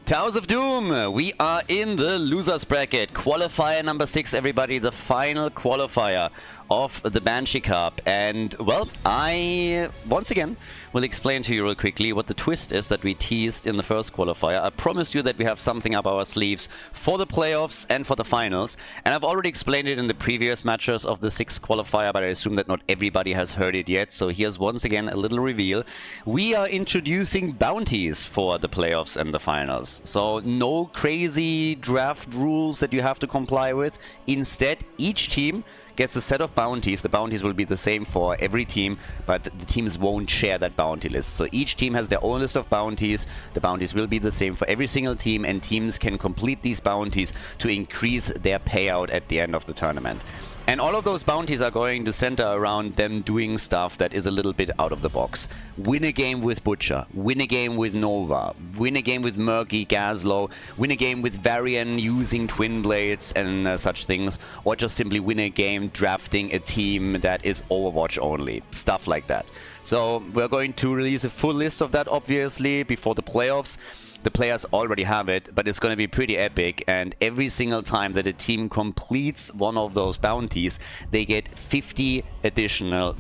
Towers of Doom, we are in the losers bracket. Qualifier number 6, everybody, the final qualifier of the Banshee Cup. And, well, I, once again, will explain to you real quickly what the twist is that we teased in the first qualifier. I promised you that we have something up our sleeves for the playoffs and for the finals. And I've already explained it in the previous matches of the 6th qualifier, but I assume that not everybody has heard it yet. So here's once again a little reveal. We are introducing bounties for the playoffs and the finals. So no crazy draft rules that you have to comply with. Instead, each team gets a set of bounties. The bounties will be the same for every team, but the teams won't share that bounty list. So each team has their own list of bounties. The bounties will be the same for every single team, and teams can complete these bounties to increase their payout at the end of the tournament. And all of those bounties are going to center around them doing stuff that is a little bit out of the box. Win a game with Butcher, win a game with Nova, win a game with Murky, Gazlow, win a game with Varian using Twin Blades and such things, or just simply win a game drafting a team that is Overwatch only, stuff like that. So we're going to release a full list of that, obviously, before the playoffs. The players already have it, but it's going to be pretty epic, and every single time that a team completes one of those bounties, they get $50 additional.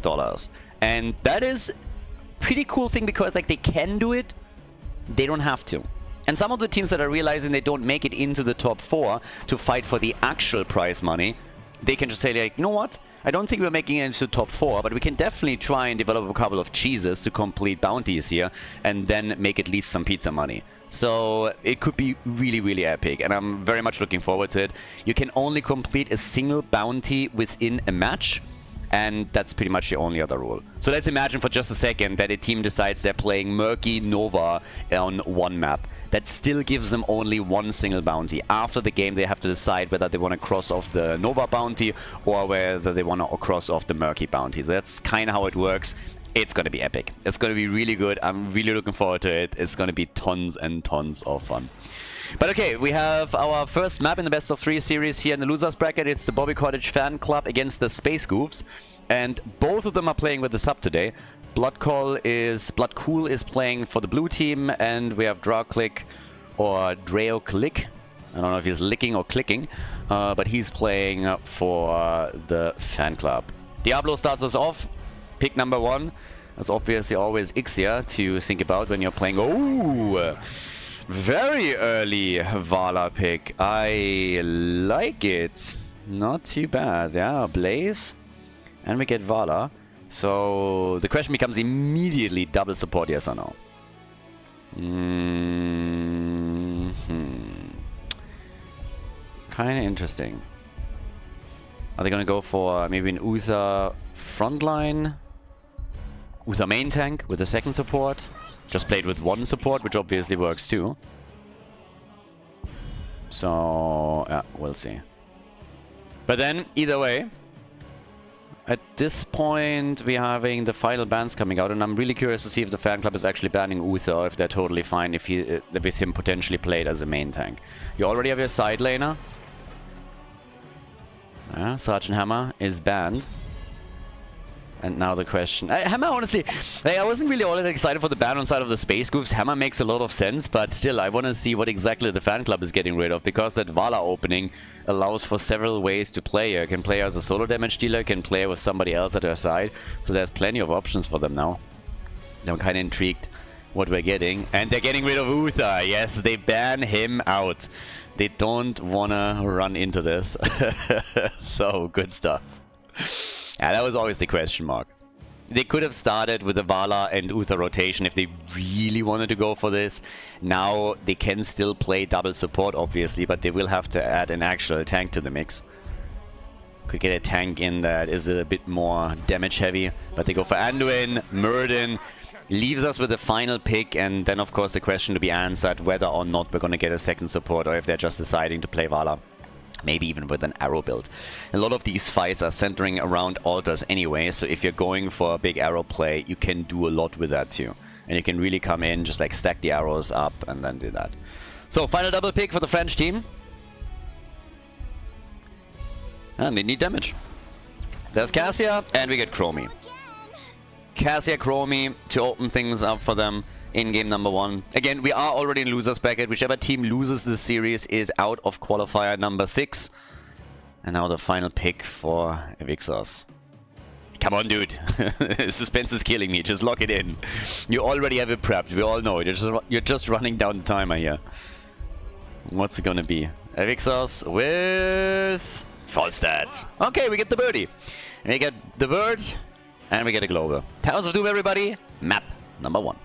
And that is a pretty cool thing because, like, they can do it, they don't have to. And some of the teams that are realizing they don't make it into the top 4 to fight for the actual prize money, they can just say, like, you know what? I don't think we're making it into the top 4, but we can definitely try and develop a couple of cheeses to complete bounties here and then make at least some pizza money. So it could be really, really epic, and I'm very much looking forward to it. You can only complete a single bounty within a match, and that's pretty much the only other rule. So let's imagine for just a second that a team decides they're playing Murky Nova on one map. That still gives them only one single bounty. After the game, they have to decide whether they want to cross off the Nova bounty or whether they want to cross off the Murky bounty. That's kind of how it works. It's going to be epic. It's going to be really good. I'm really looking forward to it. It's going to be tons and tons of fun. But okay, we have our first map in the best of 3 series here in the losers bracket. It's the Bobby Kotick fan club against the Space Goofs. And both of them are playing with the sub today. Bloodcool is playing for the blue team, and we have Draoclick or Draoclick. I don't know if he's licking or clicking, but he's playing for the fan club. Diablo starts us off. Pick number 1. That's obviously always Ixia to think about when you're playing. Oh, very early Vala pick. I like it. Not too bad. Yeah, Blaze. And we get Vala. So the question becomes immediately double support, yes or no? Kind of interesting. Are they going to go for maybe an Uther frontline? Uther main tank with a second support? Just played with one support, which obviously works too. So, yeah, we'll see. But then, either way, at this point, we're having the final bans coming out, and I'm really curious to see if the fan club is actually banning Uther, or if they're totally fine if with him potentially played as a main tank. You already have your side laner. Yeah, Sergeant Hammer is banned. And now the question... Hammer, honestly, like, I wasn't really all that excited for the ban on side of the Space Goofs. Hammer makes a lot of sense, but still, I want to see what exactly the fan club is getting rid of, because that Vala opening allows for several ways to play her. Can play her as a solo damage dealer, can play her with somebody else at her side, so there's plenty of options for them now. I'm kind of intrigued what we're getting. And they're getting rid of Uther. Yes, they ban him out. They don't want to run into this. So, good stuff. Yeah, that was always the question mark. They could have started with the Vala and Uther rotation if they really wanted to go for this. Now they can still play double support, obviously, but they will have to add an actual tank to the mix. Could get a tank in that is a bit more damage heavy, but they go for Anduin. Murden leaves us with the final pick, and then of course the question to be answered whether or not we're going to get a second support, or if they're just deciding to play Vala. Maybe even with an arrow build. A lot of these fights are centering around altars anyway, so if you're going for a big arrow play, you can do a lot with that too. And you can really come in, just like stack the arrows up and then do that. So, final double pick for the French team. And they need damage. There's Cassia, and we get Chromie. Cassia Chromie to open things up for them. in game number 1. Again, we are already in losers bracket. Whichever team loses this series is out of qualifier number 6. And now the final pick for Evixos. Come on, dude. Suspense is killing me. Just lock it in. You already have it prepped. We all know it. You're just running down the timer here. What's it gonna be? Evixos with Falstad. Okay, we get the birdie. We get the bird, and we get a global. Towers of Doom, everybody. Map number 1.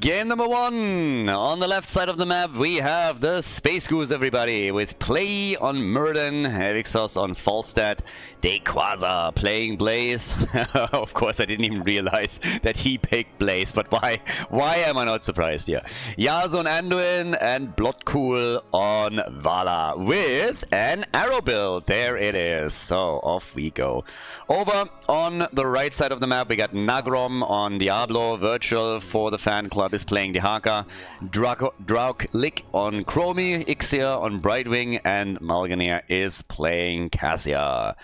Game number 1. On the left side of the map, we have the Space Goose, everybody, with Play on Murden, Evixos on Falstad, Dequaza playing Blaze. Of course, I didn't even realize that he picked Blaze, but why am I not surprised here? Yasuo on Anduin and Bloodcool on Vala with an arrow build. There it is. So off we go. Over on the right side of the map, we got Nagrom on Diablo. Virtual for the fan club is playing Dehaka. Drauklik on Chromie. Ixia on Brightwing. And Malganir is playing Cassia.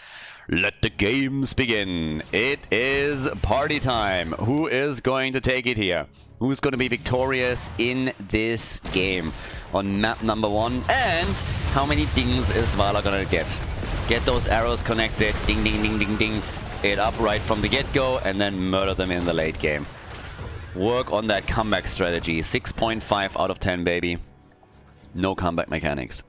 Let the games begin. It is party time. Who is going to take it here? Who's going to be victorious in this game on map number 1? And how many dings is Vala going to get? Get those arrows connected. Ding, ding, ding, ding, ding. It up right from the get-go and then murder them in the late game. Work on that comeback strategy. 6.5 out of 10, baby. No comeback mechanics.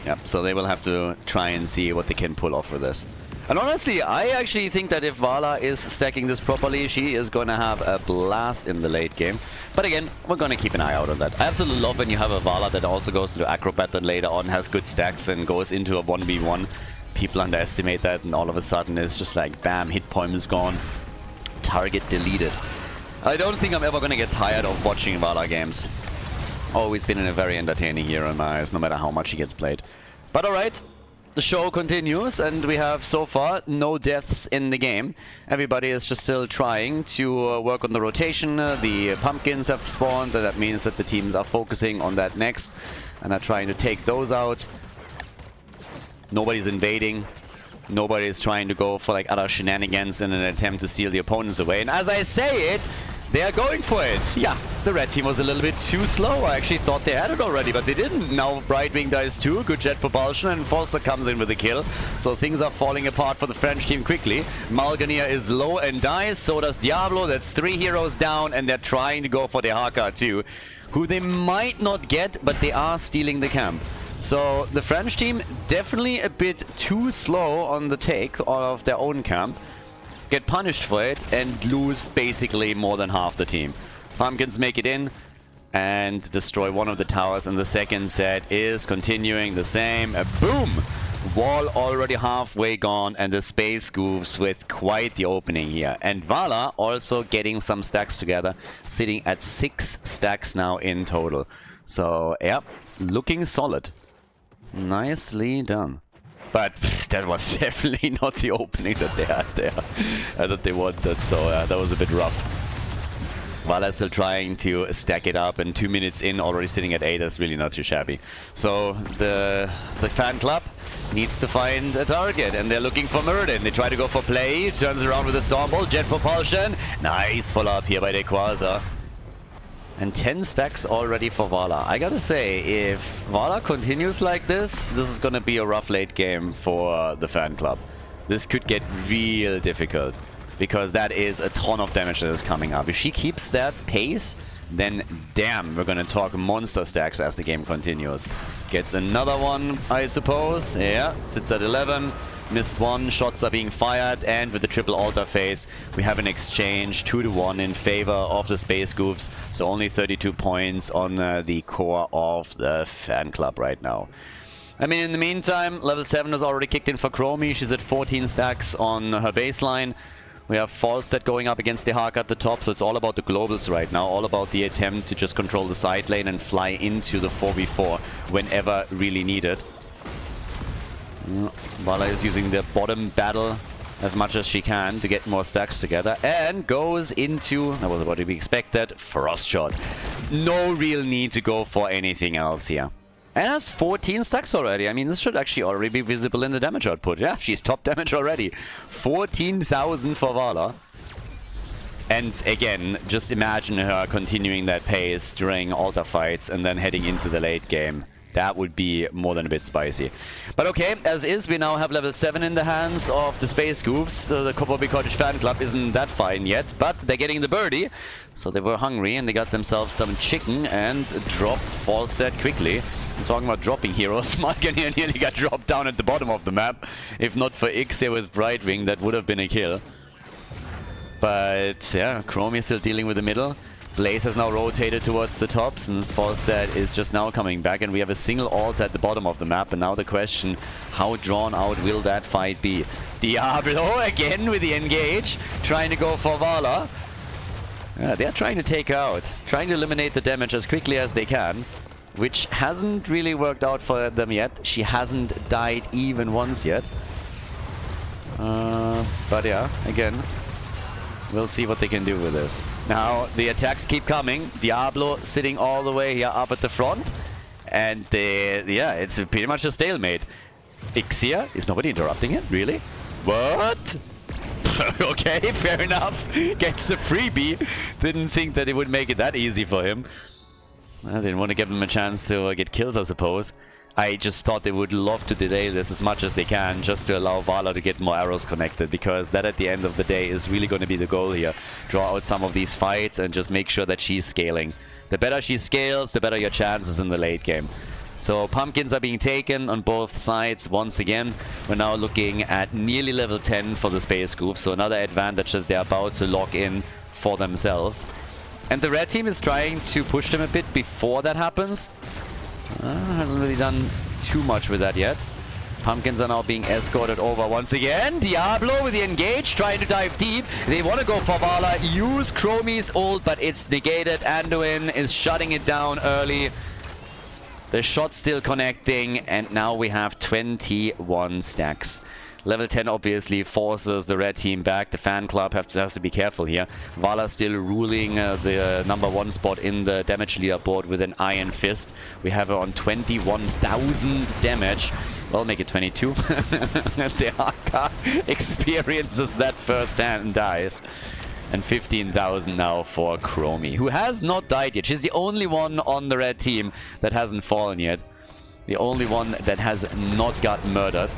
Yep, so they will have to try and see what they can pull off with this. And honestly, I actually think that if Vala is stacking this properly, she is going to have a blast in the late game. But again, we're going to keep an eye out on that. I absolutely love when you have a Vala that also goes to Acrobat and later on has good stacks and goes into a 1v1. People underestimate that and all of a sudden it's just like, bam, hit point is gone. Target deleted. I don't think I'm ever going to get tired of watching Vala games. Always been a very entertaining hero in my eyes, no matter how much he gets played. But alright, the show continues, and we have so far no deaths in the game. Everybody is just still trying to work on the rotation. The pumpkins have spawned, and that means that the teams are focusing on that next, and are trying to take those out. Nobody's invading. Nobody is trying to go for like other shenanigans in an attempt to steal the opponents away. And as I say it, they are going for it. Yeah, the red team was a little bit too slow. I actually thought they had it already, but they didn't. Now Brightwing dies too. Good jet propulsion, and Falster comes in with a kill. So things are falling apart for the French team quickly. Malganir is low and dies. So does Diablo. That's 3 heroes down, and they're trying to go for Dehaka too, who they might not get, but they are stealing the camp. So the French team definitely a bit too slow on the take of their own camp. Get punished for it and lose basically more than half the team. Pumpkins make it in and destroy one of the towers, and the second set is continuing the same. Boom! Wall already halfway gone, and the Space Goofs with quite the opening here. And Vala also getting some stacks together, sitting at 6 stacks now in total. So, yeah, looking solid. Nicely done. But that was definitely not the opening that they had there, that they wanted, so that was a bit rough. Vala still trying to stack it up, and 2 minutes in, already sitting at 8, that's really not too shabby. So the fan club needs to find a target, and they're looking for Murden. They try to go for Play, turns around with a Stormbolt, jet propulsion. Nice follow-up here by Dequaza. And 10 stacks already for Vala. I gotta say, if Vala continues like this is gonna be a rough late game for the fan club. This could get real difficult, because that is a ton of damage that is coming up. If she keeps that pace, then damn, we're gonna talk monster stacks as the game continues. Gets another one, I suppose. Yeah, sits at 11. Missed one, shots are being fired, and with the triple altar phase, we have an exchange 2-1 in favor of the Space Goofs. So only 32 points on the core of the fan club right now. I mean, in the meantime, level 7 is already kicked in for Chromie. She's at 14 stacks on her baseline. We have Falstad going up against Dehaka at the top, so it's all about the globals right now. All about the attempt to just control the side lane and fly into the 4v4 whenever really needed. Vala is using the bottom battle as much as she can to get more stacks together, and goes into, that was what we expected, Frost Shot. No real need to go for anything else here. And has 14 stacks already. I mean, this should actually already be visible in the damage output. Yeah, she's top damage already. 14,000 for Vala. And again, just imagine her continuing that pace during altar fights and then heading into the late game. That would be more than a bit spicy. But okay, as is, we now have level 7 in the hands of the Space Goofs. The Kotick fan club isn't that fine yet, but they're getting the birdie. So they were hungry and they got themselves some chicken and dropped Falstead quickly. I'm talking about dropping heroes. Malkan here nearly got dropped down at the bottom of the map. If not for Ix here with Brightwing, that would have been a kill. But yeah, Chromie is still dealing with the middle. Blaze has now rotated towards the top since Falstead is just now coming back, and we have a single ult at the bottom of the map. And now the question, how drawn out will that fight be? Diablo again with the engage, trying to go for Vala. Yeah, they're trying to take her out, trying to eliminate the damage as quickly as they can, which hasn't really worked out for them yet. She hasn't died even once yet. But yeah, again, we'll see what they can do with this. Now, the attacks keep coming. Diablo sitting all the way here up at the front. And yeah, it's pretty much a stalemate. Ixia, is nobody interrupting it? Really? What? Okay, fair enough. Gets a freebie. Didn't think that it would make it that easy for him. I didn't want to give him a chance to get kills, I suppose. I just thought they would love to delay this as much as they can, just to allow Vala to get more arrows connected, because that at the end of the day is really going to be the goal here. Draw out some of these fights and just make sure that she's scaling. The better she scales, the better your chances in the late game. So pumpkins are being taken on both sides once again. We're now looking at nearly level 10 for the Space Group, so another advantage that they're about to lock in for themselves. And the red team is trying to push them a bit before that happens. Hasn't really done too much with that yet. Pumpkins are now being escorted over once again. Diablo with the engage, trying to dive deep. They want to go for Vala, use Chromie's ult, but it's negated. Anduin is shutting it down early. The shot still connecting, and now we have 21 stacks. Level 10 obviously forces the red team back. The fan club has to be careful here. Vala still ruling the #1 spot in the damage leaderboard with an iron fist. We have her on 21,000 damage. Well, make it 22. The Haka experiences that firsthand and dies. And 15,000 now for Chromie, who has not died yet. She's the only one on the red team that hasn't fallen yet. The only one that has not got murdered.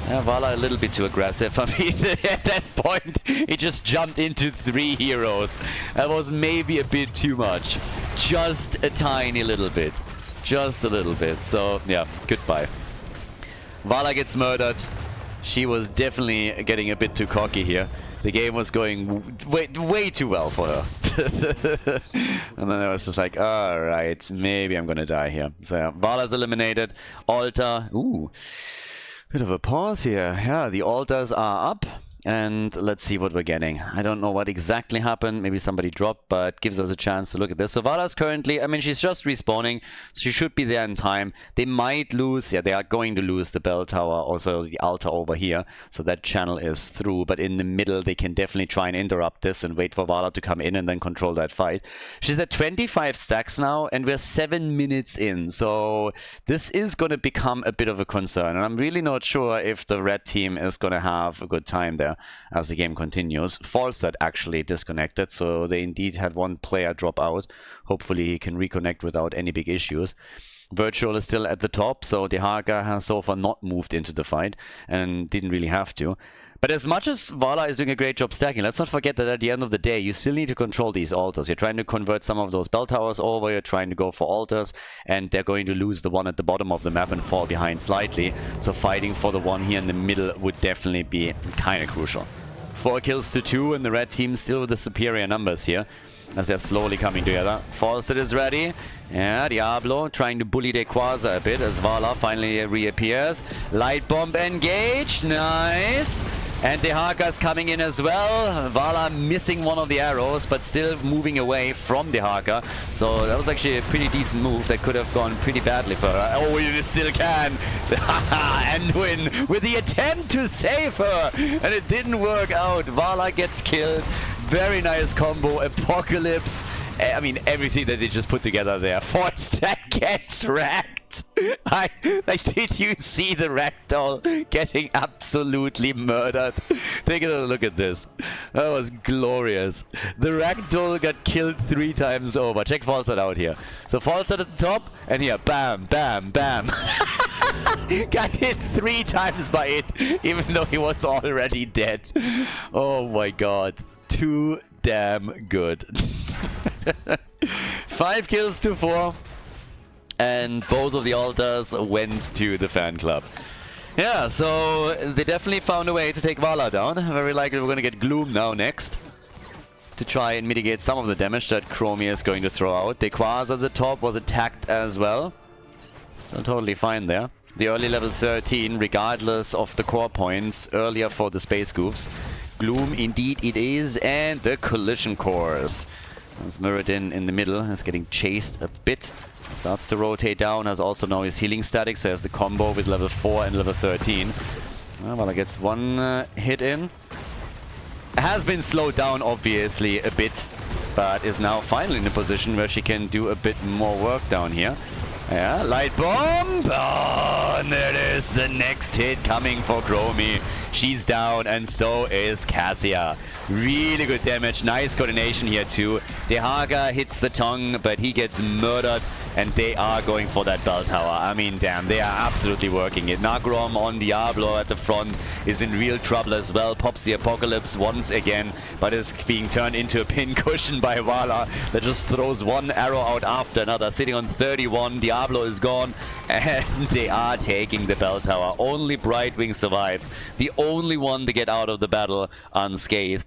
Vala a little bit too aggressive. I mean, at that point, he just jumped into 3 heroes. That was maybe a bit too much. Just a tiny little bit. Just a little bit. So, yeah, goodbye. Vala gets murdered. She was definitely getting a bit too cocky here. The game was going way too well for her. And then I was just like, alright, maybe I'm gonna die here. So, yeah, Vala's eliminated. Altar. Ooh. Bit of a pause here. Yeah, the altars are up. And let's see what we're getting. I don't know what exactly happened. Maybe somebody dropped, but gives us a chance to look at this. So Vala's currently, I mean, she's just respawning. So she should be there in time. They might lose. Yeah, they are going to lose the bell tower, also the altar over here. So that channel is through. But in the middle, they can definitely try and interrupt this and wait for Vala to come in and then control that fight. She's at 25 stacks now, and we're 7 minutes in. So this is going to become a bit of a concern. And I'm really not sure if the red team is going to have a good time there as the game continues. Falstead actually disconnected, so they indeed had one player drop out. Hopefully he can reconnect without any big issues. Virtual is still at the top, so Dehaka has so far not moved into the fight and didn't really have to. But as much as Vala is doing a great job stacking, let's not forget that at the end of the day, you still need to control these altars. You're trying to convert some of those bell towers over, you're trying to go for altars, and they're going to lose the one at the bottom of the map and fall behind slightly. So fighting for the one here in the middle would definitely be kind of crucial. 4 kills to 2, and the red team still with the superior numbers here, as they're slowly coming together. Falstead is ready. Yeah, Diablo trying to bully the Quasar a bit as Vala finally reappears. Light bomb engaged. Nice. And Dehaka's coming in as well. Vala missing one of the arrows, but still moving away from Dehaka. So that was actually a pretty decent move that could have gone pretty badly for her. Oh, it still can. Anduin with the attempt to save her. And it didn't work out. Vala gets killed. Very nice combo. Apocalypse. I mean, everything that they just put together there. Forstack gets wrecked. Like, did you see the ragdoll getting absolutely murdered? Take a look at this. That was glorious. The ragdoll got killed 3 times over. Check Falstad out here. So Falstad at the top, and here, bam, bam, bam. Got hit 3 times by it, even though he was already dead. Oh my god. Too damn good. 5 kills to 4. And both of the altars went to the fan club. Yeah, so they definitely found a way to take Vala down. Very likely we're going to get Gloom now next, to try and mitigate some of the damage that Chromie is going to throw out. Dequaz at the top was attacked as well. Still totally fine there. The early level 13, regardless of the core points, earlier for the Space Goofs. Gloom indeed it is, and the collision cores. As Muradin in the middle is getting chased a bit. Starts to rotate down, has also now his healing static, so has the combo with level 4 and level 13. Well, it gets 1 hit in. Has been slowed down, obviously, a bit, but is now finally in a position where she can do a bit more work down here. Yeah, light bomb! Oh, and there it is, the next hit coming for Chromie. She's down, and so is Cassia. Really good damage, nice coordination here too. Dehaga hits the tongue, but he gets murdered, and they are going for that bell tower. I mean, damn, they are absolutely working it. Nagrom on Diablo at the front is in real trouble as well. Pops the Apocalypse once again, but is being turned into a pincushion by Vala that just throws 1 arrow out after another. Sitting on 31, Diablo is gone, and they are taking the bell tower. Only Brightwing survives. The only one to get out of the battle unscathed.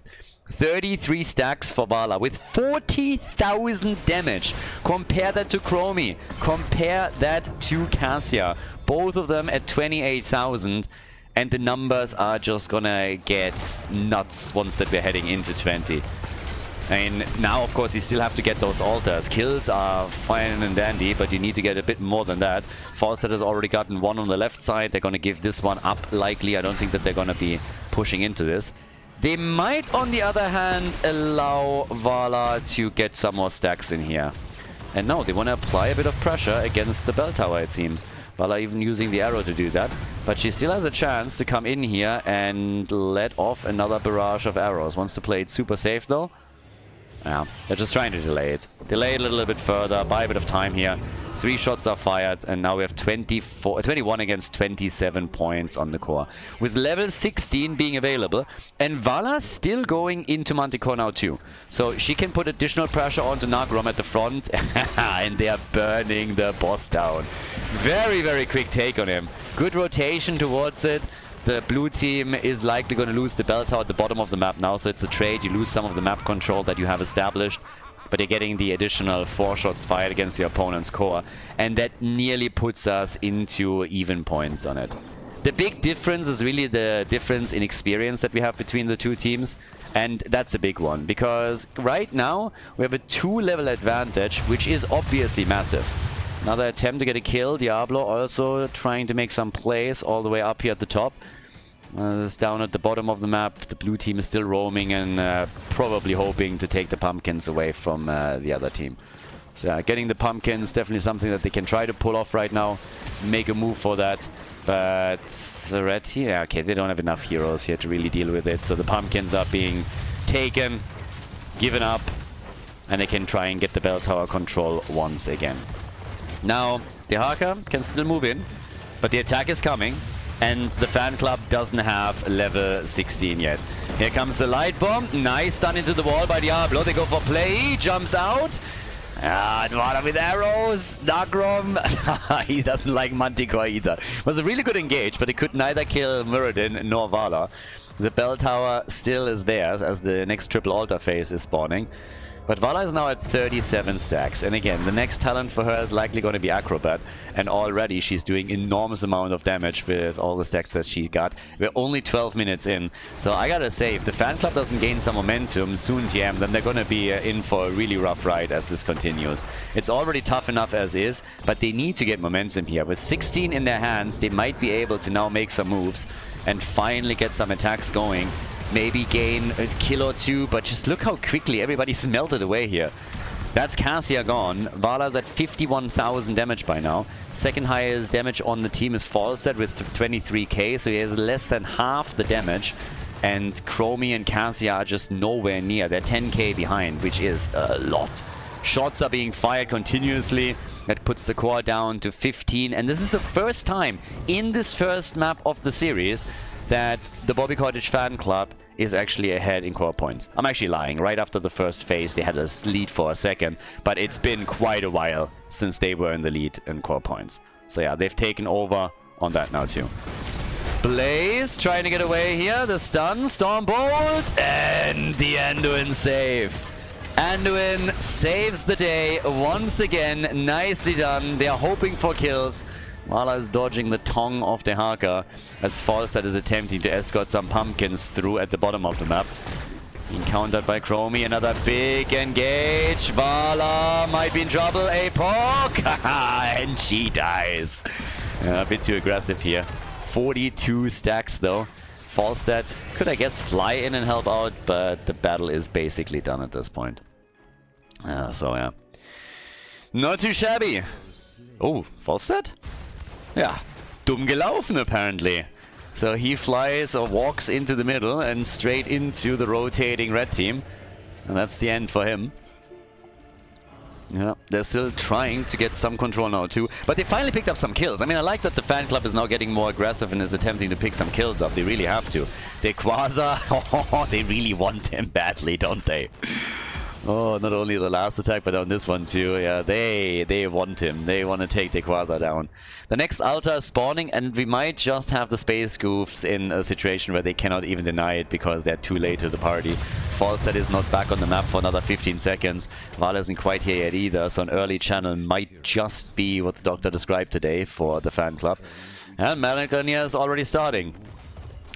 33 stacks for Vala with 40,000 damage. Compare that to Chromie. Compare that to Cassia. Both of them at 28,000. And the numbers are just gonna get nuts once that we're heading into 20. And now, of course, you still have to get those altars. Kills are fine and dandy, but you need to get a bit more than that. Falstad has already gotten 1 on the left side. They're going to give this one up, likely. I don't think that they're going to be pushing into this. They might, on the other hand, allow Vala to get some more stacks in here. And no, they want to apply a bit of pressure against the bell tower, it seems. Vala even using the arrow to do that. But she still has a chance to come in here and let off another barrage of arrows. Wants to play it super safe, though. Yeah, they're just trying to delay it. Delay it a little bit further, buy a bit of time here. 3 shots are fired, and now we have 21 against 27 points on the core. With level 16 being available, and Vala still going into Manticore now too. So she can put additional pressure onto Nagrom at the front, and they are burning the boss down. Very, very quick take on him. Good rotation towards it. The blue team is likely going to lose the bell tower at the bottom of the map now, so it's a trade. You lose some of the map control that you have established, but you're getting the additional 4 shots fired against your opponent's core, and that nearly puts us into even points on it. The big difference is really the difference in experience that we have between the two teams, and that's a big one, because right now we have a 2-level advantage, which is obviously massive. Another attempt to get a kill. Diablo also trying to make some plays all the way up here at the top. It's down at the bottom of the map. The blue team is still roaming and probably hoping to take the pumpkins away from the other team. So getting the pumpkins, definitely something that they can try to pull off right now. Make a move for that. But the red team, yeah, okay, they don't have enough heroes here to really deal with it. So the pumpkins are being taken, given up, and they can try and get the bell tower control once again. Now, Dehaka can still move in, but the attack is coming. And the fan club doesn't have level 16 yet. Here comes the light bomb. Nice stun into the wall by Diablo. They go for play. He jumps out. Dwala with arrows. Nagrom. He doesn't like Manticore either. It was a really good engage, but he could neither kill Muradin nor Vala. The bell tower still is theirs as the next triple altar phase is spawning. But Vala is now at 37 stacks, and again, the next talent for her is likely going to be Acrobat, and already she's doing enormous amount of damage with all the stacks that she got. We're only 12 minutes in, so I gotta say, if the fan club doesn't gain some momentum soon, TM, then they're gonna be in for a really rough ride as this continues. It's already tough enough as is, but they need to get momentum here. With 16 in their hands, they might be able to now make some moves and finally get some attacks going. Maybe gain a kill or 2, but just look how quickly everybody's melted away here. That's Cassia gone. Vala's at 51,000 damage by now. Second highest damage on the team is Falstad with 23k, so he has less than half the damage. And Chromie and Cassia are just nowhere near. They're 10k behind, which is a lot. Shots are being fired continuously. That puts the core down to 15. And this is the first time in this first map of the series that the Bobby Kotick fan club is actually ahead in core points. I'm actually lying. Right after the first phase, they had a lead for a second. But it's been quite a while since they were in the lead in core points. So yeah, they've taken over on that now too. Blaze trying to get away here. The stun, Stormbolt, and the Anduin save. Anduin saves the day once again. Nicely done. They are hoping for kills. Vala is dodging the tongue of the Haka as Falstad is attempting to escort some pumpkins through at the bottom of the map. Being countered by Chromie. Another big engage. Vala might be in trouble. A poke. And she dies. A bit too aggressive here. 42 stacks though. Falstad could, I guess, fly in and help out, but the battle is basically done at this point. So yeah. Not too shabby. Oh, Falstad? Yeah. Dumm gelaufen apparently. So he flies or walks into the middle and straight into the rotating red team. And that's the end for him. Yeah, they're still trying to get some control now too. But they finally picked up some kills. I mean, I like that the fan club is now getting more aggressive and is attempting to pick some kills up. They really have to. The Quasar, they really want him badly, don't they? Oh, not only the last attack, but on this one too. Yeah, they want him. They want to take the Quasar down. The next Altar is spawning, and we might just have the Space Goofs in a situation where they cannot even deny it because they're too late to the party. Falstad is not back on the map for another 15 seconds. Vala isn't quite here yet either, so an early channel might just be what the doctor described today for the fan club. And Melancholia is already starting.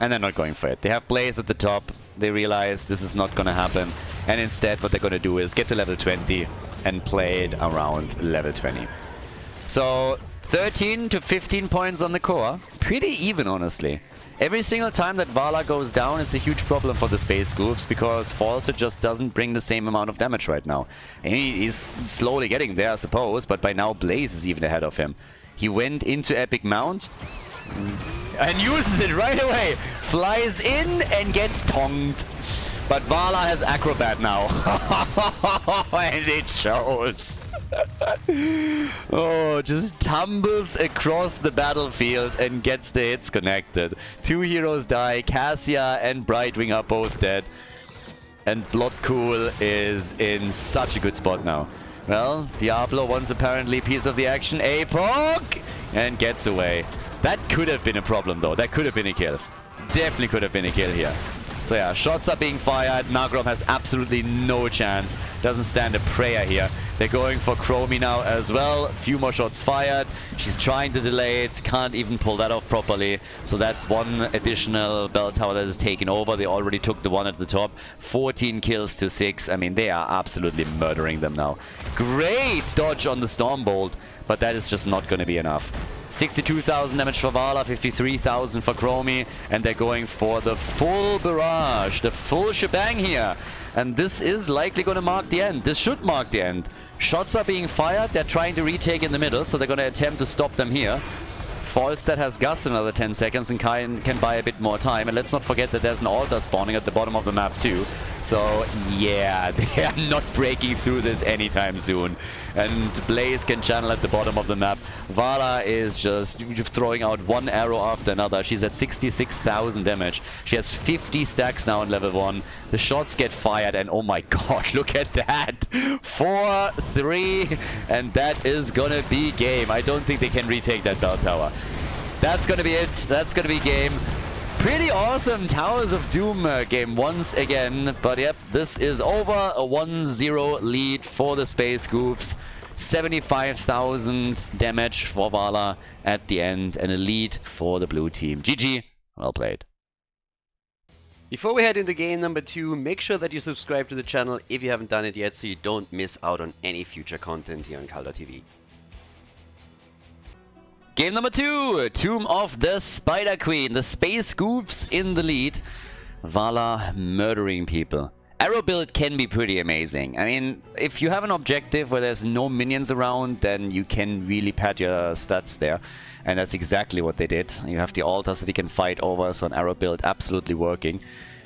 And they're not going for it. They have Blaze at the top. They realize this is not going to happen. And instead what they're going to do is get to level 20 and play it around level 20. So 13 to 15 points on the core. Pretty even, honestly. Every single time that Vala goes down, it's a huge problem for the Space Goofs because Falstad just doesn't bring the same amount of damage right now. And he's slowly getting there, I suppose, but by now Blaze is even ahead of him. He went into Epic Mount and uses it right away. Flies in and gets tongued. But Vala has Acrobat now. And it shows. Oh, just tumbles across the battlefield and gets the hits connected. Two heroes die. Cassia and Brightwing are both dead. And Bloodcool is in such a good spot now. Well, Diablo wants apparently a piece of the action. A poke! And gets away. That could have been a problem though. That could have been a kill. Definitely could have been a kill here. So yeah, shots are being fired. Nagrom has absolutely no chance. Doesn't stand a prayer here. They're going for Chromie now as well. A few more shots fired. She's trying to delay it. Can't even pull that off properly. So that's one additional bell tower that is taken over. They already took the one at the top. 14 kills to 6. I mean, they are absolutely murdering them now. Great dodge on the Stormbolt. But that is just not going to be enough. 62,000 damage for Vala, 53,000 for Chromie, and they're going for the full barrage, the full shebang here. And this is likely going to mark the end. This should mark the end. Shots are being fired. They're trying to retake in the middle, so they're going to attempt to stop them here. Falstad has Gust another 10 seconds and can buy a bit more time. And let's not forget that there's an altar spawning at the bottom of the map too. So yeah, they are not breaking through this anytime soon. And Blaze can channel at the bottom of the map. Vala is just throwing out one arrow after another. She's at 66,000 damage. She has 50 stacks now in level 1. The shots get fired and oh my god, look at that. 4-3 and that is gonna be game. I don't think they can retake that bell tower. That's gonna be it. That's gonna be game. Pretty awesome Towers of Doom game once again. But yep, this is over. A 1-0 lead for the Space Goofs. 75,000 damage for Vala at the end. And a lead for the blue team. GG. Well played. Before we head into game number 2, make sure that you subscribe to the channel if you haven't done it yet so you don't miss out on any future content here on Khaldor TV. Game number 2, Tomb of the Spider Queen. The Space Goofs in the lead. Vala murdering people. Arrow build can be pretty amazing. I mean, if you have an objective where there's no minions around, then you can really pad your stats there. And that's exactly what they did. You have the altars that you can fight over, so an arrow build absolutely working.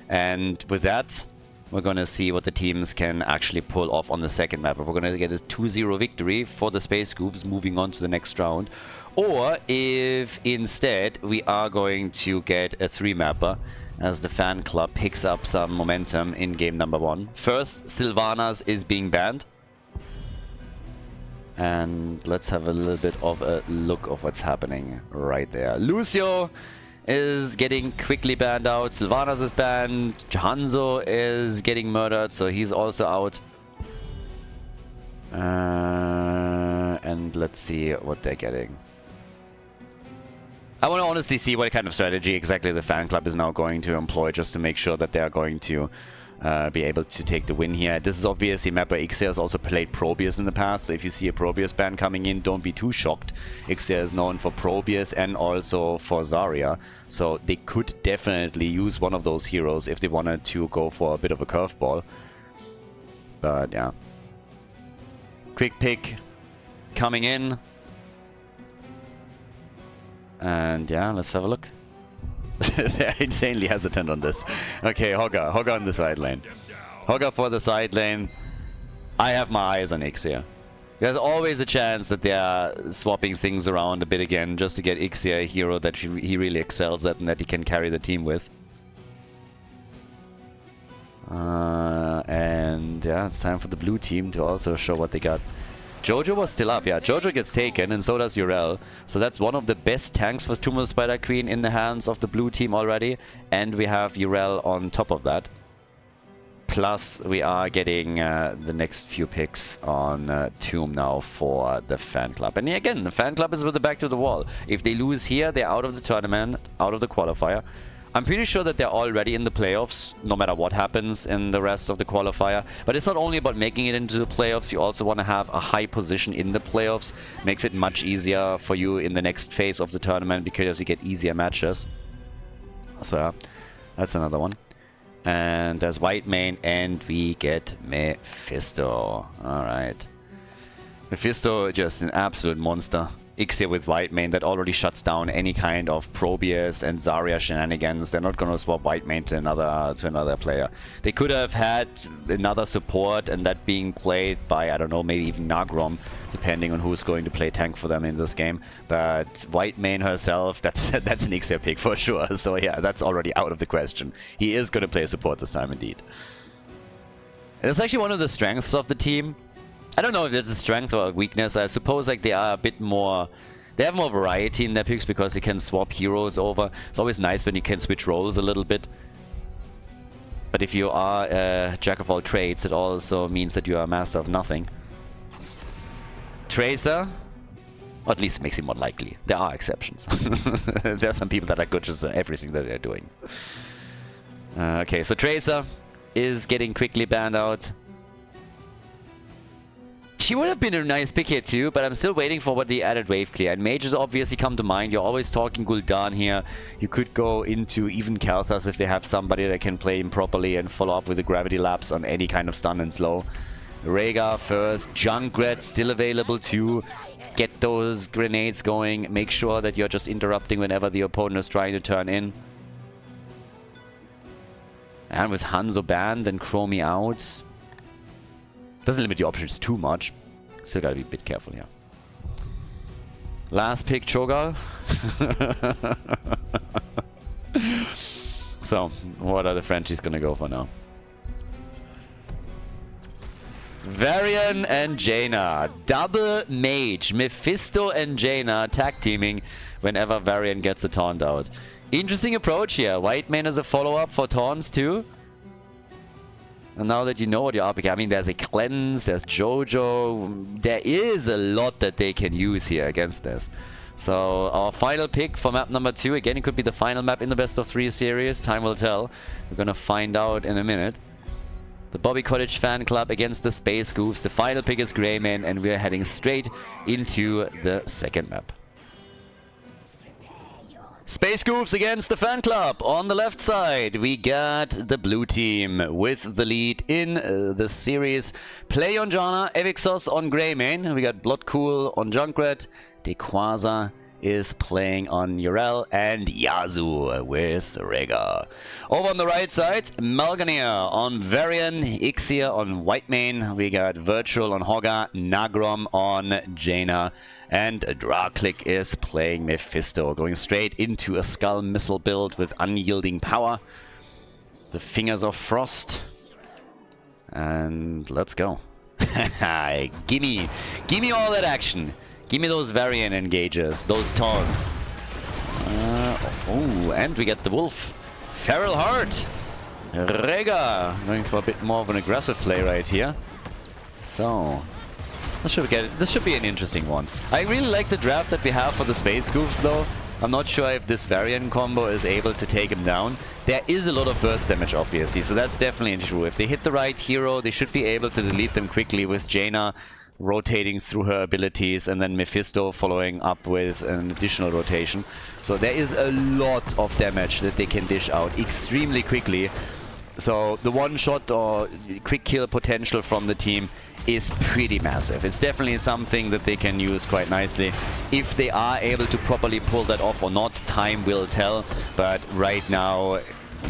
And with that, we're going to see what the teams can actually pull off on the second map. We're going to get a 2-0 victory for the Space Goofs moving on to the next round. Or if instead we are going to get a 3-mapper as the fan club picks up some momentum in game number 1. First, Sylvanas is being banned. And let's have a little bit of a look of what's happening right there. Lucio is getting quickly banned out. Sylvanas is banned. Hanzo is getting murdered, so he's also out. And let's see what they're getting. I want to honestly see what kind of strategy exactly the fan club is now going to employ, just to make sure that they are going to be able to take the win here. This is obviously mapper Ixia has also played Probius in the past, so if you see a Probius ban coming in, don't be too shocked. Ixia is known for Probius and also for Zarya, so they could definitely use one of those heroes if they wanted to go for a bit of a curveball. But yeah. Quick pick coming in. And yeah, let's have a look. They're insanely hesitant on this. Okay, Hogger. Hogger on the side lane. Hogger for the side lane. I have my eyes on Ixia. There's always a chance that they are swapping things around a bit again, just to get Ixia a hero that he really excels at and that he can carry the team with. And yeah, it's time for the blue team to also show what they got. Jojo was still up, yeah. Jojo gets taken, and so does Urel. So that's one of the best tanks for Tomb of the Spider Queen in the hands of the blue team already. And we have Urel on top of that. Plus, we are getting the next few picks on Tomb now for the fan club. And again, the fan club is with the back to the wall. If they lose here, they're out of the tournament, out of the qualifier. I'm pretty sure that they're already in the playoffs, no matter what happens in the rest of the qualifier. But it's not only about making it into the playoffs, you also want to have a high position in the playoffs. Makes it much easier for you in the next phase of the tournament because you get easier matches. So yeah, that's another one. And there's White Mane, and we get Mephisto. Alright. Mephisto, just an absolute monster. Ixia with White Mane that already shuts down any kind of Probius and Zarya shenanigans. They're not going to swap White Mane to another player. They could have had another support, and that being played by, I don't know, maybe even Nagrom, depending on who's going to play tank for them in this game. But White Mane herself, that's an Ixia pick for sure. So yeah, that's already out of the question. He is going to play support this time indeed. And it's actually one of the strengths of the team. I don't know if it's a strength or a weakness. I suppose like they are a bit more... They have more variety in their picks because they can swap heroes over. It's always nice when you can switch roles a little bit. But if you are a jack of all trades, it also means that you are a master of nothing. Tracer, or at least makes it more likely. There are exceptions. There are some people that are good just at everything that they're doing. Okay, so Tracer is getting quickly banned out. She would have been a nice pick here too, but I'm still waiting for what the added wave clear. And mages obviously come to mind. You're always talking Gul'dan here. You could go into even Kalthas if they have somebody that can play him properly and follow up with a gravity lapse on any kind of stun and slow. Rhaegar first. Junkrat still available too. Get those grenades going. Make sure that you're just interrupting whenever the opponent is trying to turn in. And with Hanzo banned and Chromie out... Doesn't limit your options too much. Still gotta be a bit careful here. Last pick, Cho'Gall. So, what are the Frenchies gonna go for now? Varian and Jaina. Double mage. Mephisto and Jaina tag teaming whenever Varian gets a taunt out. Interesting approach here. White Mane as a follow-up for taunts too. And now that you know what your RPK, I mean, there's a cleanse, there's Jojo. There is a lot that they can use here against this. So our final pick for map number 2. Again, it could be the final map in the best of 3 series. Time will tell. We're gonna find out in a minute. The Bobby Kotick fan club against the Space Goofs. The final pick is Greymane, and we're heading straight into the second map. Space Goofs against the fan club. On the left side, we got the blue team with the lead in the series. Play on Janna, Evixos on Greymane. We got Bloodcool on Junkrat. Dequaza is playing on Urel, and Yazu with Rhaegar. Over on the right side, Malganir on Varian, Ixia on Whitemane. We got Virtual on Hogga, Nagrom on Jaina. And Draklik is playing Mephisto, going straight into a Skull Missile build with unyielding power. The Fingers of Frost. And let's go. Gimme all that action. Gimme those Varian engages, those taunts. Oh, and we get the Wolf. Feral Heart. Rhaegar going for a bit more of an aggressive play right here. So... This should be an interesting one. I really like the draft that we have for the Space Goofs though. I'm not sure if this Varian combo is able to take him down. There is a lot of burst damage obviously, so that's definitely true. If they hit the right hero, they should be able to delete them quickly with Jaina rotating through her abilities and then Mephisto following up with an additional rotation. So there is a lot of damage that they can dish out extremely quickly. So the one-shot or quick kill potential from the team is pretty massive. It's definitely something that they can use quite nicely. If they are able to properly pull that off or not, time will tell. But right now,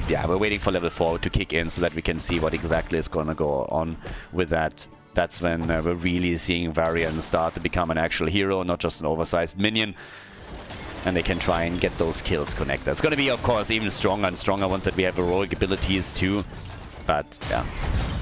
yeah, we're waiting for level 4 to kick in so that we can see what exactly is going to go on with that. That's when we're really seeing Varian start to become an actual hero, not just an oversized minion. And they can try and get those kills connected. It's going to be, of course, even stronger and stronger once that we have heroic abilities too. But, yeah,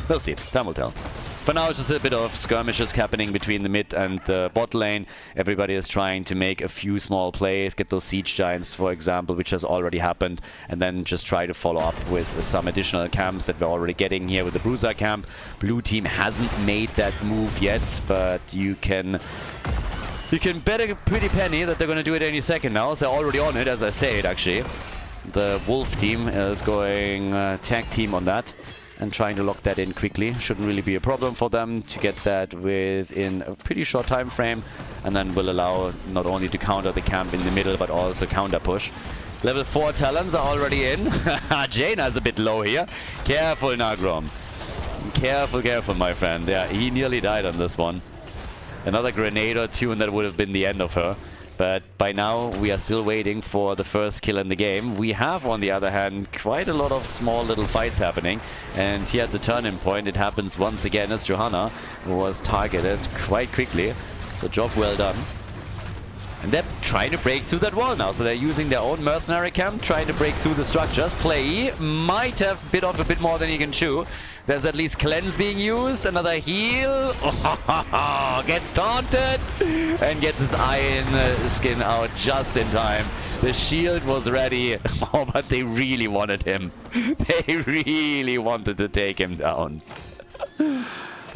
we'll see. Time will tell. For now, it's just a bit of skirmishes happening between the mid and bot lane. Everybody is trying to make a few small plays, get those siege giants, for example, which has already happened, and then just try to follow up with some additional camps that we're already getting here with the Bruiser camp. Blue team hasn't made that move yet, but you can bet a pretty penny that they're going to do it any second now. So they're already on it, as I say it, actually. The Wolf team is going tag team on that and trying to lock that in quickly. Shouldn't really be a problem for them to get that within a pretty short time frame, and then will allow not only to counter the camp in the middle, but also counter push. Level 4 talents are already in. Jaina's a bit low here. Careful, Nagrom. Careful, my friend. Yeah, he nearly died on this one. Another grenade or two, and that would have been the end of her. But by now, we are still waiting for the first kill in the game. We have, on the other hand, quite a lot of small little fights happening. And here at the turning point, it happens once again as Johanna was targeted quite quickly. So job well done. And they're trying to break through that wall now. So they're using their own mercenary camp, trying to break through the structures. Play might have bit off a bit more than he can chew. There's at least cleanse being used. Another heal. Gets taunted and gets his iron skin out just in time. The shield was ready. Oh, but they really wanted him. They really wanted to take him down.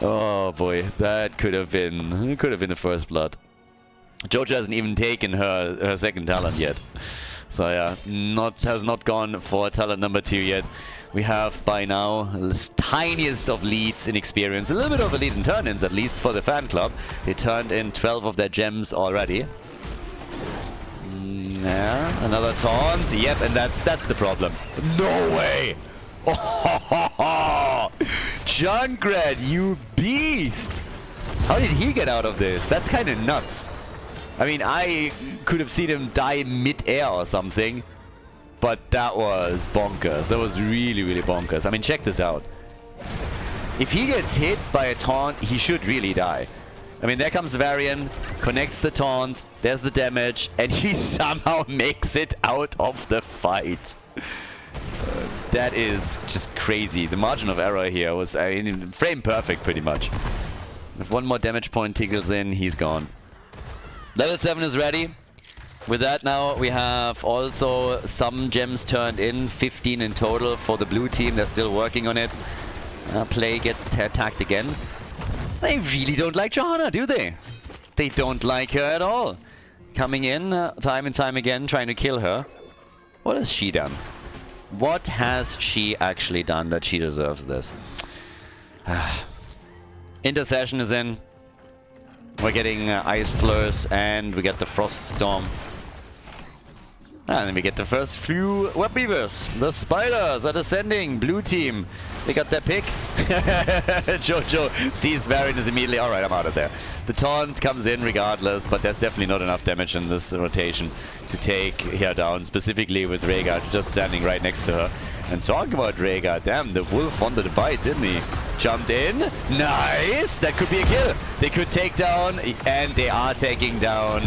Oh boy, that could have been the first blood. Jojo hasn't even taken her second talent yet. So yeah, has not gone for talent number 2 yet. We have by now the tiniest of leads in experience. A little bit of a lead in turn-ins, at least for the fan club. They turned in 12 of their gems already. Yeah, another taunt. Yep, and that's the problem. No way! Oh, Junkrat, you beast! How did he get out of this? That's kind of nuts. I mean, I could have seen him die mid-air or something, but that was bonkers. That was really, really bonkers. I mean, check this out. If he gets hit by a taunt, he should really die. I mean, there comes Varian, connects the taunt, there's the damage, and he somehow makes it out of the fight. That is just crazy. The margin of error here was, I mean, frame perfect pretty much. If one more damage point tickles in, he's gone. Level 7 is ready. With that now, we have also some gems turned in, 15 in total for the blue team. They're still working on it. Play gets attacked again. They really don't like Johanna, do they? They don't like her at all. Coming in time and time again, trying to kill her. What has she done? What has she actually done that she deserves this? Intercession is in. We're getting Ice Flurs, and we get the Frost Storm. And then we get the first few web beavers. The spiders are descending. Blue team, they got their pick. Jojo sees Varian is immediately, alright, I'm out of there. The taunt comes in regardless, but there's definitely not enough damage in this rotation to take her down, specifically with Rhaegar just standing right next to her. And talk about Rhaegar, damn, the wolf wanted to bite, didn't he? Jumped in, nice! That could be a kill. They could take down, and they are taking down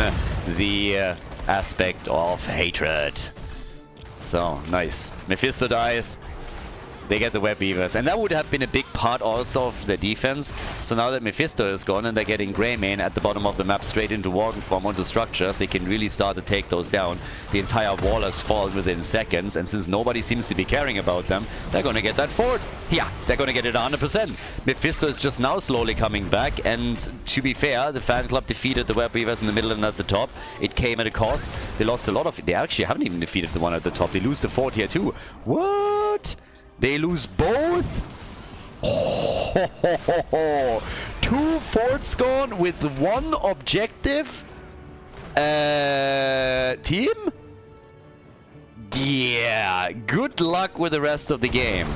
the aspect of hatred. So, nice. Mephisto dies. They get the web beavers. And that would have been a big part also of the defense. So now that Mephisto is gone and they're getting Greymane at the bottom of the map straight into Worgen form onto structures, they can really start to take those down. The entire wall has fallen within seconds, and since nobody seems to be caring about them, they're gonna get that fort. Yeah, they're gonna get it 100%. Mephisto is just now slowly coming back, and to be fair, the fan club defeated the web beavers in the middle and at the top. It came at a cost. They lost a lot of... They actually haven't even defeated the one at the top. They lose the fort here too. What? They lose both? Oh, 2 forts gone with 1 objective? Team? Yeah, good luck with the rest of the game.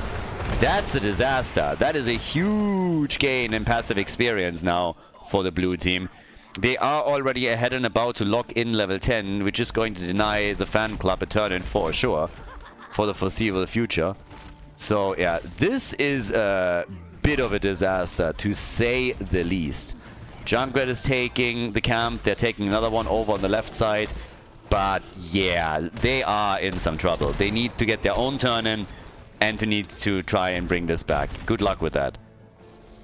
That's a disaster. That is a huge gain in passive experience now for the blue team. They are already ahead and about to lock in level 10, which is going to deny the fan club a turn in for sure, for the foreseeable future. So yeah, this is a bit of a disaster, to say the least. Junkrat is taking the camp, they're taking another one over on the left side. But yeah, they are in some trouble. They need to get their own turn in and to need to try and bring this back. Good luck with that.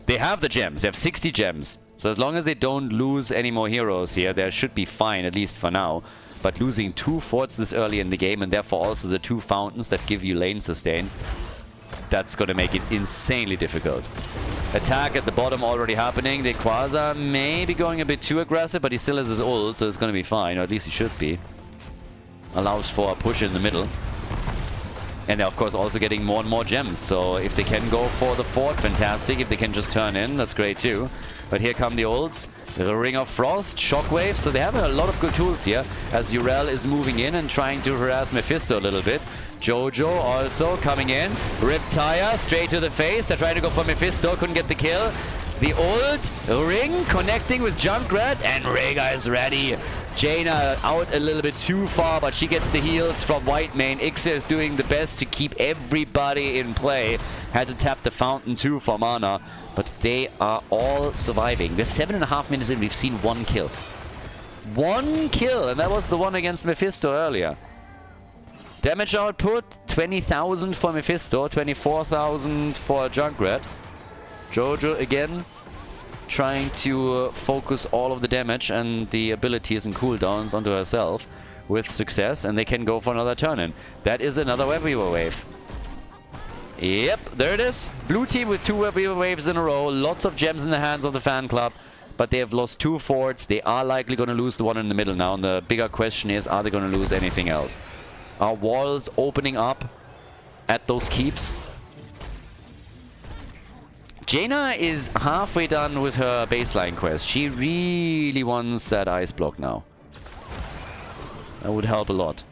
They have the gems, they have 60 gems. So as long as they don't lose any more heroes here, they should be fine, at least for now. But losing 2 forts this early in the game, and therefore also the 2 fountains that give you lane sustain, that's going to make it insanely difficult. Attack at the bottom already happening. The Quasar may be going a bit too aggressive, but he still has his ult, so it's going to be fine, or at least he should be. Allows for a push in the middle. And they're of course also getting more and more gems, so if they can go for the fort, fantastic. If they can just turn in, that's great too. But here come the ults. The Ring of Frost, Shockwave, so they have a lot of good tools here as Yrel is moving in and trying to harass Mephisto a little bit. Jojo also coming in. Riptire straight to the face. They're trying to go for Mephisto, couldn't get the kill. The ult, Ring connecting with Junkrat, and Rhaegar is ready. Jaina out a little bit too far, but she gets the heals from Whitemane. Ixa is doing the best to keep everybody in play. Had to tap the fountain too for mana, but they are all surviving. We're 7.5 minutes in, we've seen 1 kill. 1 kill, and that was the one against Mephisto earlier. Damage output, 20,000 for Mephisto, 24,000 for Junkrat. Jojo again trying to focus all of the damage and the abilities and cooldowns onto herself with success, and they can go for another turn-in. That is another web weaver wave. Yep, there it is. Blue team with 2 web weaver waves in a row. Lots of gems in the hands of the fan club, but they have lost 2 forts. They are likely going to lose the one in the middle now, and the bigger question is, are they going to lose anything else? Are walls opening up at those keeps? Jaina is halfway done with her baseline quest. She really wants that ice block now. That would help a lot.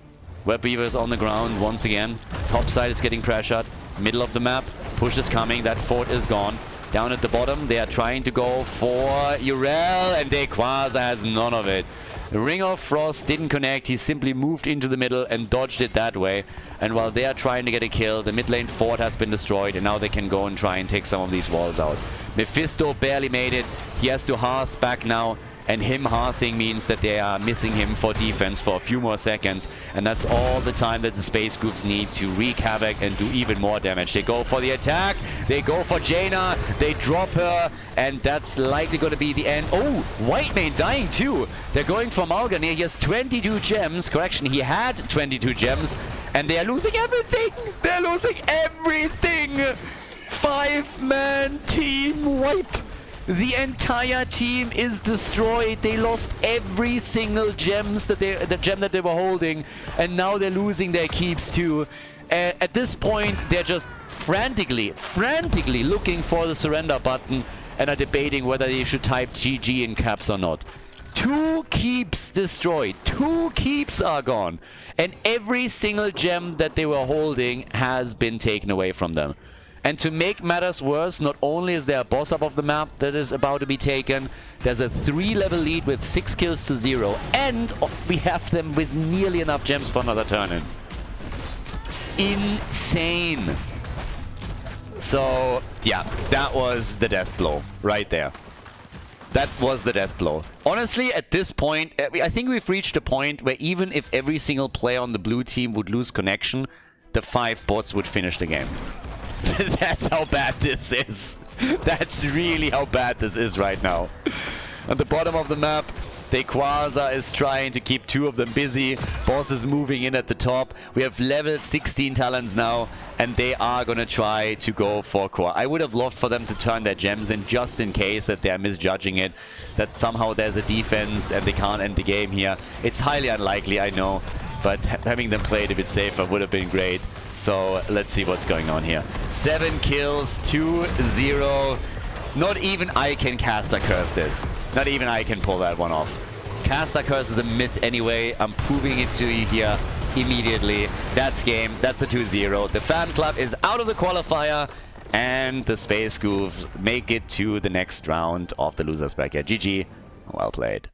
Web Weaver is on the ground once again. Top side is getting pressured. Middle of the map. Push is coming. That fort is gone. Down at the bottom, they are trying to go for Yrel, and Quasar has none of it. The Ring of Frost didn't connect. He simply moved into the middle and dodged it that way. And while they are trying to get a kill, the mid lane fort has been destroyed, and now they can go and try and take some of these walls out. Mephisto barely made it. He has to hearth back now, and him hearthing means that they are missing him for defense for a few more seconds, and that's all the time that the Space Goofs need to wreak havoc and do even more damage. They go for the attack, they go for Jaina, they drop her, and that's likely going to be the end. Oh, Whitemane dying too. They're going for Malganir. He has 22 gems. Correction, he had 22 gems, and they are losing everything. They're losing everything. 5-man team wipe. The entire team is destroyed. They lost every single the gem that they were holding, and now they're losing their keeps too. At this point, they're just frantically looking for the surrender button and are debating whether they should type GG in caps or not. 2 keeps destroyed. 2 keeps are gone. And every single gem that they were holding has been taken away from them. And to make matters worse, not only is there a boss up of the map that is about to be taken, there's a 3-level lead with 6 kills to 0. And we have them with nearly enough gems for another turn in. Insane. So, yeah, that was the death blow right there. That was the death blow. Honestly, at this point, I think we've reached a point where even if every single player on the blue team would lose connection, the 5 bots would finish the game. That's how bad this is. That's really how bad this is right now. At the bottom of the map, Dequaza is trying to keep 2 of them busy. Boss is moving in at the top. We have level 16 talents now, and they are going to try to go for core. I would have loved for them to turn their gems in just in case that they are misjudging it, that somehow there's a defense and they can't end the game here. It's highly unlikely, I know, but having them play it a bit safer would have been great. So let's see what's going on here. 7 kills, 2-0. Not even I can caster curse this. Not even I can pull that one off. Caster curse is a myth anyway. I'm proving it to you here immediately. That's game. That's a 2-0. The fan club is out of the qualifier. And the Space Goofs make it to the next round of the losers bracket. GG. Well played.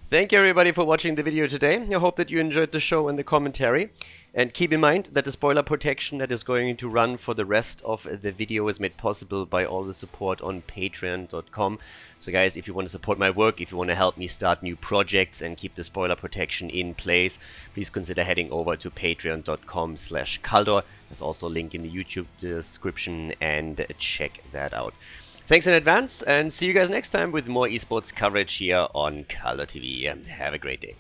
Thank you everybody for watching the video today. I hope that you enjoyed the show and the commentary. And keep in mind that the spoiler protection that is going to run for the rest of the video is made possible by all the support on patreon.com. So guys, if you want to support my work, if you want to help me start new projects and keep the spoiler protection in place, please consider heading over to patreon.com/Khaldor. There's also a link in the YouTube description, and check that out. Thanks in advance, and see you guys next time with more esports coverage here on Khaldor TV. Have a great day.